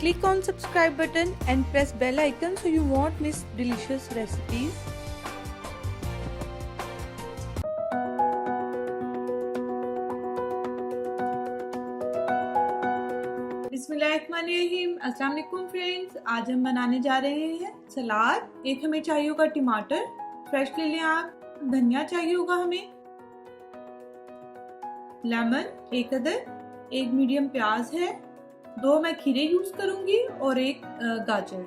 Click on subscribe button and press bell icon so you won't miss delicious recipes. बिस्मिल्लाहिर्रहमानिर्रहीम। अस्सलाम वालेकुम friends, आज हम बनाने जा रहे हैं सलाद। एक हमें चाहिए होगा टमाटर, फ्रेश ले लें आप। धनिया चाहिए होगा हमें, लेमन एक अदर, एक मीडियम प्याज है, 2 मैं खीरे यूज करूंगी और एक गाजर।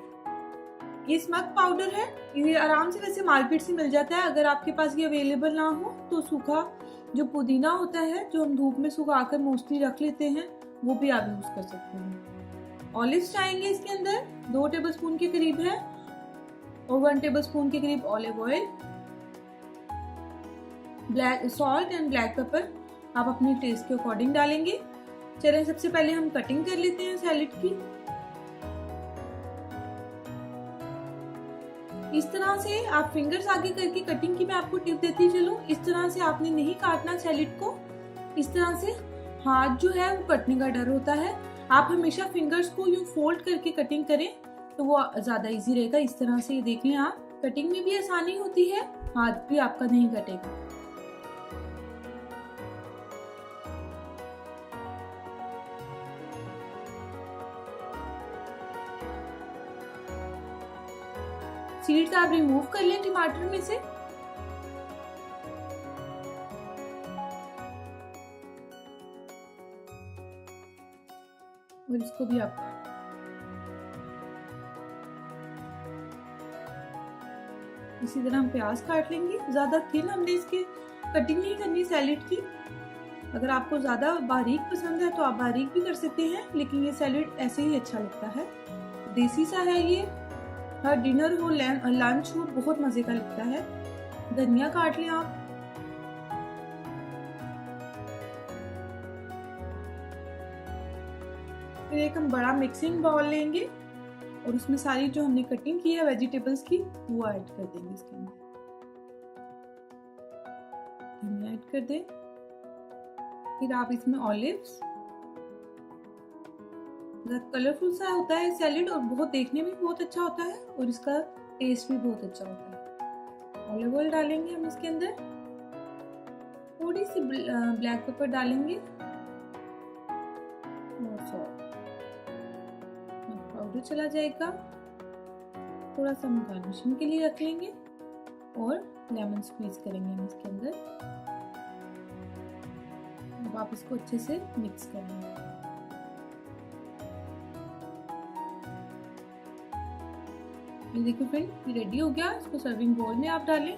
ये स्मक पाउडर है, ये आराम से वैसे मार्केट से मिल जाता है। अगर आपके पास ये अवेलेबल ना हो तो सूखा जो पुदीना होता है, जो हम धूप में सुखा कर मोस्टली रख लेते हैं, वो भी आप यूज कर सकते हैं। ऑलिव्स चाहेंगे इसके अंदर, 2 टेबलस्पून के करीब है, और 1 टेबलस्पून के करीब olive oil, black salt and black pepper आप अपने टेस्ट के अकॉर्डिंग डालेंगे। चलिए सबसे पहले हम कटिंग कर लेते हैं सैलेड की। इस तरह से आप फिंगर्स आगे करके कटिंग की मैं आपको टिप देती चलूं। इस तरह से आपने नहीं काटना सैलेड को, इस तरह से हाथ जो है वो कटने का डर होता है। आप हमेशा फिंगर्स को यूं फोल्ड करके कटिंग करें तो वो ज्यादा इजी रहेगा। इस तरह से ये देख लें आप, कटिंग में भी आसानी होती है, हाथ भी आपका नहीं कटेगा। सीड्स आप रिमूव कर लें टमाटर में से। और इसको भी आप इसी तरह हम प्याज काट लेंगे। ज्यादा थिन हमने इसके कटिंग नहीं करनी सैलेड की। अगर आपको ज्यादा बारीक पसंद है तो आप बारीक भी कर सकते हैं, लेकिन ये सैलेड ऐसे ही अच्छा लगता है। देसी सा है ये, हर डिनर हो लंच हो बहुत मजे का लगता है। धनिया काट लें आप। फिर एक हम बड़ा मिक्सिंग बाउल लेंगे और उसमें सारी जो हमने कटिंग की है वेजिटेबल्स की वो ऐड कर देंगे इसके अंदर। धनिया ऐड कर दें। फिर आप इसमें ऑलिव्स, कलरफुल सा होता है सैलेड और बहुत देखने में बहुत अच्छा होता है और इसका टेस्ट भी बहुत अच्छा होता है। ऑलिव ऑयल डालेंगे हम इसके अंदर, थोड़ी सी ब्लैक पेपर डालेंगे और सॉल्ट, पाउडर चला जाएगा। थोड़ा सा हम गार्निशिंग के लिए रख लेंगे और लेमन स्क्वीज करेंगे हम इसके अंदर। अब आप इसको अच्छे से मिक्स कर लेंगे। ये देखो फ्रेंड, ये रेडी हो गया। इसको सर्विंग बोल में आप डालें।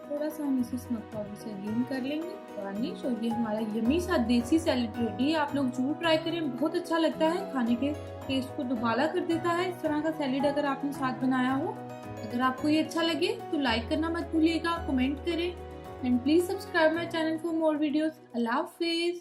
थोड़ा सा हम इसे स्मोक पाउडर से अगेन कर लेंगे गार्निश, और ये हमारा यमी सा देसी सैलेड रेडी है। आप लोग जरूर ट्राई करें, बहुत अच्छा लगता है, खाने के टेस्ट को दुबारा कर देता है इस तरह का सैलेड अगर आपने साथ बनाया हो। अगर आपको ये अच्छा लगे तो लाइक करना मत भूलिएगा, कमेंट करें and please subscribe my channel for more videos. Allah Hafiz.